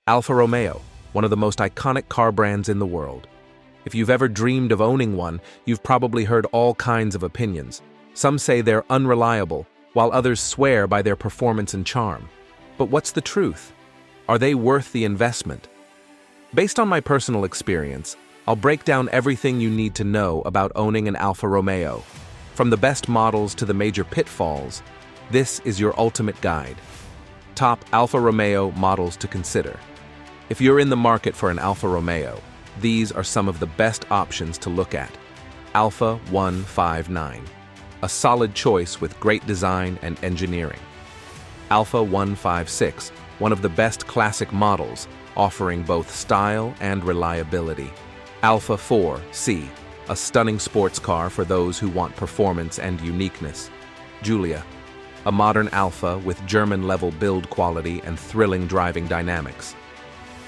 Alfa Romeo, one of the most iconic car brands in the world. If you've ever dreamed of owning one, you've probably heard all kinds of opinions. Some say they're unreliable, while others swear by their performance and charm. But what's the truth? Are they worth the investment? Based on my personal experience, I'll break down everything you need to know about owning an Alfa Romeo. From the best models to the major pitfalls, this is your ultimate guide. Top Alfa Romeo models to consider. If you're in the market for an Alfa Romeo, these are some of the best options to look at. Alfa 159, a solid choice with great design and engineering. Alfa 156, one of the best classic models, offering both style and reliability. Alfa 4C, a stunning sports car for those who want performance and uniqueness. Giulia, a modern Alfa with German-level build quality and thrilling driving dynamics.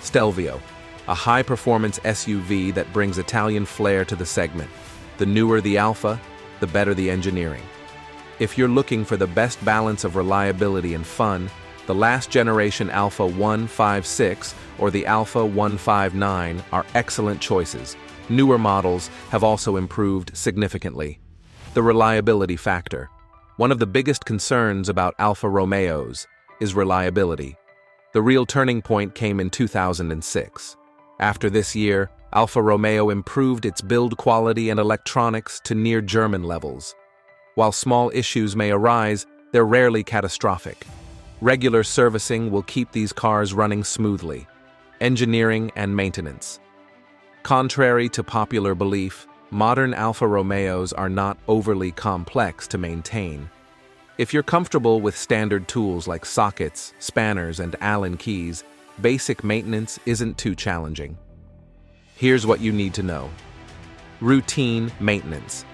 Stelvio, a high-performance SUV that brings Italian flair to the segment. The newer the Alfa, the better the engineering. If you're looking for the best balance of reliability and fun, the last-generation Alfa 156 or the Alfa 159 are excellent choices. Newer models have also improved significantly. The reliability factor. One of the biggest concerns about Alfa Romeos is reliability. The real turning point came in 2006. After this year, Alfa Romeo improved its build quality and electronics to near German levels. While small issues may arise, they're rarely catastrophic. Regular servicing will keep these cars running smoothly. Engineering and maintenance. Contrary to popular belief, modern Alfa Romeos are not overly complex to maintain. If you're comfortable with standard tools like sockets, spanners, and Allen keys, basic maintenance isn't too challenging. Here's what you need to know. Routine maintenance.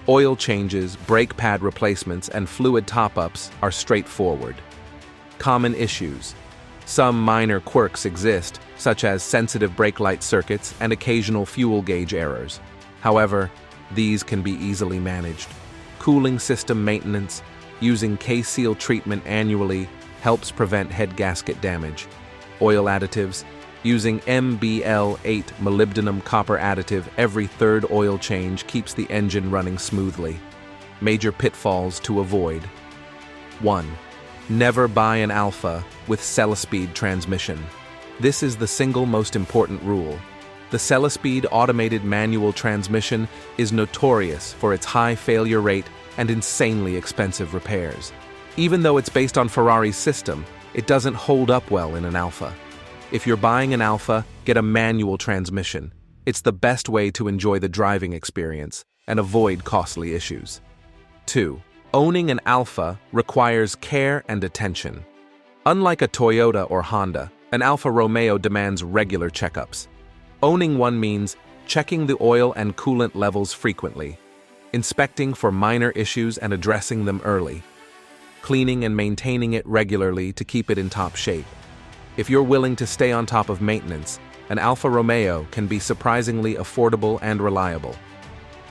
Oil changes, brake pad replacements, and fluid top-ups are straightforward. Common issues. Some minor quirks exist, such as sensitive brake light circuits and occasional fuel gauge errors. However, these can be easily managed. Cooling system maintenance. Using K-seal treatment annually helps prevent head gasket damage. Oil additives. Using MBL8 molybdenum copper additive every third oil change keeps the engine running smoothly. Major pitfalls to avoid. 1. Never buy an Alfa with Celespeed transmission. This is the single most important rule. The Celespeed automated manual transmission is notorious for its high failure rate and insanely expensive repairs. Even though it's based on Ferrari's system, it doesn't hold up well in an Alfa. If you're buying an Alfa, get a manual transmission. It's the best way to enjoy the driving experience and avoid costly issues. 2. Owning an Alfa requires care and attention. Unlike a Toyota or Honda, an Alfa Romeo demands regular checkups. Owning one means checking the oil and coolant levels frequently, inspecting for minor issues and addressing them early, cleaning and maintaining it regularly to keep it in top shape. If you're willing to stay on top of maintenance, an Alfa Romeo can be surprisingly affordable and reliable.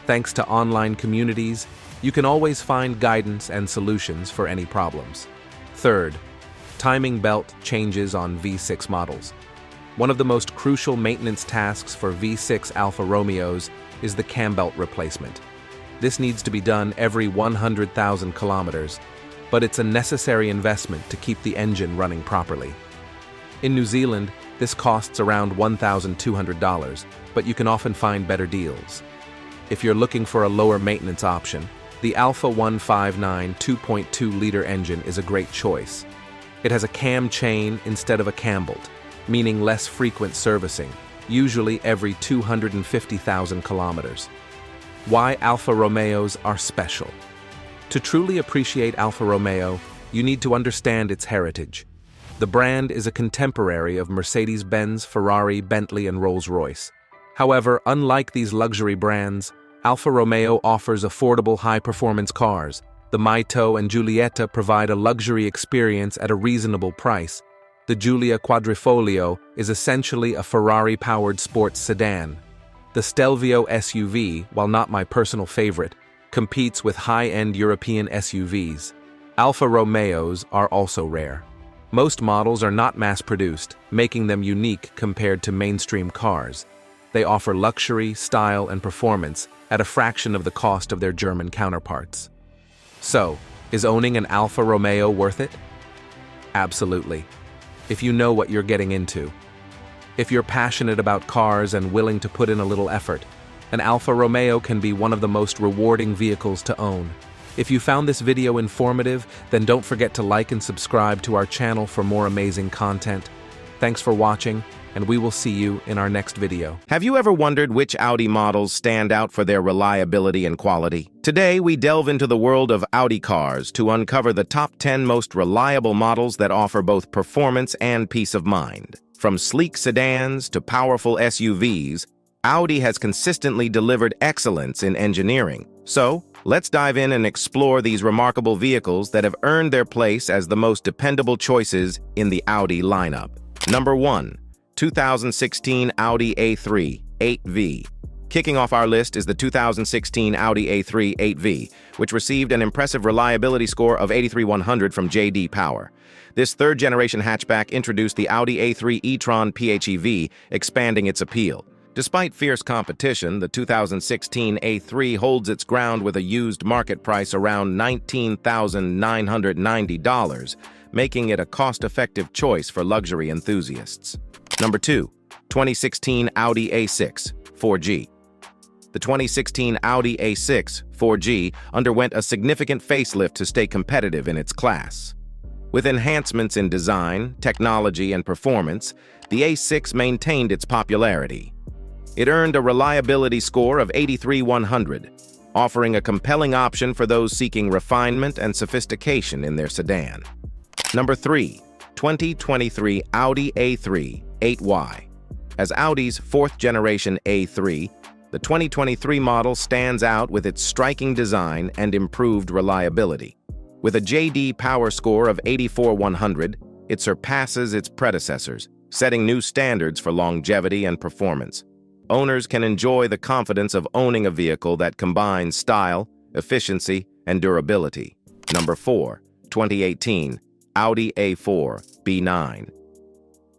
Thanks to online communities, you can always find guidance and solutions for any problems. 3rd, timing belt changes on V6 models. One of the most crucial maintenance tasks for V6 Alfa Romeos is the cam belt replacement. This needs to be done every 100,000 kilometers, but it's a necessary investment to keep the engine running properly. In New Zealand, this costs around $1,200, but you can often find better deals. If you're looking for a lower maintenance option, the Alfa 159 2.2-liter engine is a great choice. It has a cam chain instead of a cam bolt, meaning less frequent servicing, usually every 250,000 kilometers. Why Alfa Romeos are special. To truly appreciate Alfa Romeo, you need to understand its heritage. The brand is a contemporary of Mercedes-Benz, Ferrari, Bentley, and Rolls-Royce. However, unlike these luxury brands, Alfa Romeo offers affordable high-performance cars. The Mito and Giulietta provide a luxury experience at a reasonable price. The Giulia Quadrifoglio is essentially a Ferrari-powered sports sedan. The Stelvio SUV, while not my personal favorite, competes with high-end European SUVs. Alfa Romeos are also rare. Most models are not mass-produced, making them unique compared to mainstream cars. They offer luxury, style, and performance at a fraction of the cost of their German counterparts. So, is owning an Alfa Romeo worth it? Absolutely, if you know what you're getting into. If you're passionate about cars and willing to put in a little effort, an Alfa Romeo can be one of the most rewarding vehicles to own. If you found this video informative, then don't forget to like and subscribe to our channel for more amazing content. Thanks for watching, and we will see you in our next video. Have you ever wondered which Audi models stand out for their reliability and quality? Today, we delve into the world of Audi cars to uncover the top 10 most reliable models that offer both performance and peace of mind. From sleek sedans to powerful SUVs, Audi has consistently delivered excellence in engineering. So, let's dive in and explore these remarkable vehicles that have earned their place as the most dependable choices in the Audi lineup. Number 1. 2016 Audi A3 8V. Kicking off our list is the 2016 Audi A3 8V, which received an impressive reliability score of 83/100 from J.D. Power. This third-generation hatchback introduced the Audi A3 e-tron PHEV, expanding its appeal. Despite fierce competition, the 2016 A3 holds its ground with a used market price around $19,990, making it a cost-effective choice for luxury enthusiasts. Number 2. 2016 Audi A6 4G. The 2016 Audi A6 4G underwent a significant facelift to stay competitive in its class. With enhancements in design, technology, and performance, the A6 maintained its popularity. It earned a reliability score of 83/100, offering a compelling option for those seeking refinement and sophistication in their sedan. Number 3. 2023 Audi A3 8Y. As Audi's fourth-generation A3, the 2023 model stands out with its striking design and improved reliability. With a J.D. Power score of 84/100, it surpasses its predecessors, setting new standards for longevity and performance. Owners can enjoy the confidence of owning a vehicle that combines style, efficiency, and durability. Number 4. 2018 Audi A4 B9.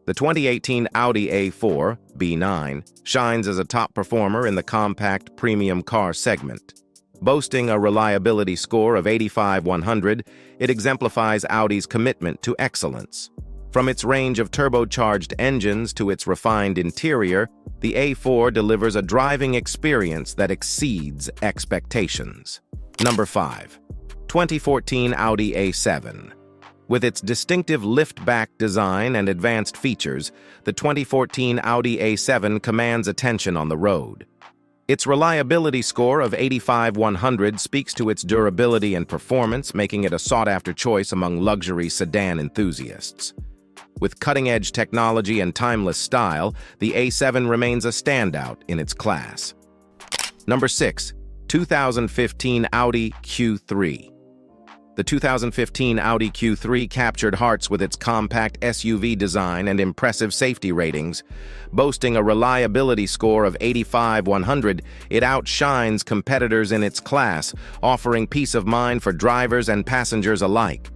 The 2018 Audi A4 B9 shines as a top performer in the compact premium car segment. Boasting a reliability score of 85/100, it exemplifies Audi's commitment to excellence. From its range of turbocharged engines to its refined interior, the A4 delivers a driving experience that exceeds expectations. Number 5. 2014 Audi A7. With its distinctive lift-back design and advanced features, the 2014 Audi A7 commands attention on the road. Its reliability score of 85/100 speaks to its durability and performance, making it a sought-after choice among luxury sedan enthusiasts. With cutting-edge technology and timeless style, the A7 remains a standout in its class. Number 6. 2015 Audi Q3. The 2015 Audi Q3 captured hearts with its compact SUV design and impressive safety ratings. Boasting a reliability score of 85/100, it outshines competitors in its class, offering peace of mind for drivers and passengers alike.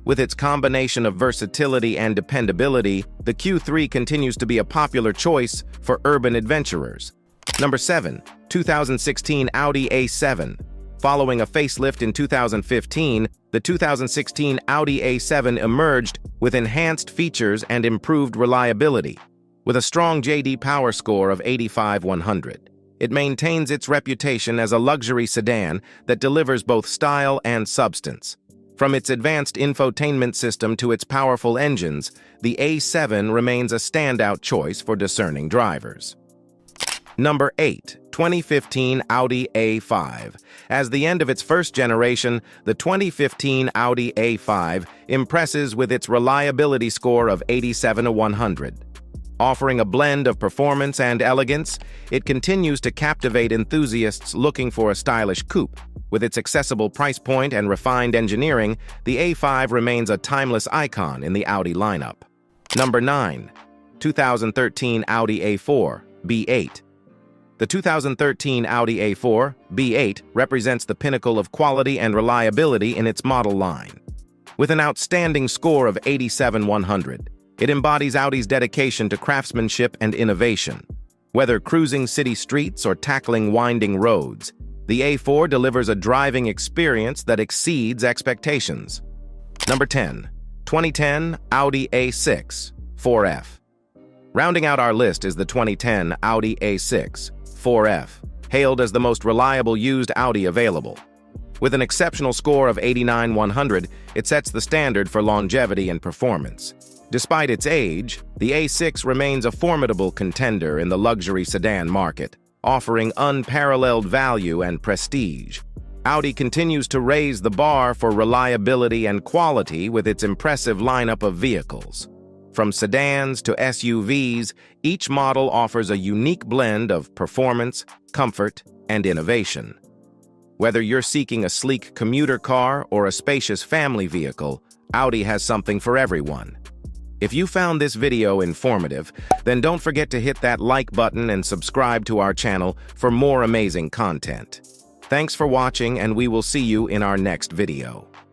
With its combination of versatility and dependability, the Q3 continues to be a popular choice for urban adventurers. Number 7. 2016 Audi A7. Following a facelift in 2015, the 2016 Audi A7 emerged with enhanced features and improved reliability. With a strong J.D. Power score of 85/100, it maintains its reputation as a luxury sedan that delivers both style and substance. From its advanced infotainment system to its powerful engines, the A7 remains a standout choice for discerning drivers. Number 8. 2015 Audi A5. As the end of its first generation, the 2015 Audi A5 impresses with its reliability score of 87/100. Offering a blend of performance and elegance, it continues to captivate enthusiasts looking for a stylish coupe. With its accessible price point and refined engineering, the A5 remains a timeless icon in the Audi lineup. Number 9. 2013 Audi A4 B8. The 2013 Audi A4 B8 represents the pinnacle of quality and reliability in its model line. With an outstanding score of 87/100, it embodies Audi's dedication to craftsmanship and innovation. Whether cruising city streets or tackling winding roads, the A4 delivers a driving experience that exceeds expectations. Number 10. 2010 Audi A6 4F. Rounding out our list is the 2010 Audi A6 4F, hailed as the most reliable used Audi available. With an exceptional score of 89/100, it sets the standard for longevity and performance. Despite its age, the A6 remains a formidable contender in the luxury sedan market, offering unparalleled value and prestige. Audi continues to raise the bar for reliability and quality with its impressive lineup of vehicles. From sedans to SUVs, each model offers a unique blend of performance, comfort, and innovation. Whether you're seeking a sleek commuter car or a spacious family vehicle, Audi has something for everyone. If you found this video informative, then don't forget to hit that like button and subscribe to our channel for more amazing content. Thanks for watching, and we will see you in our next video.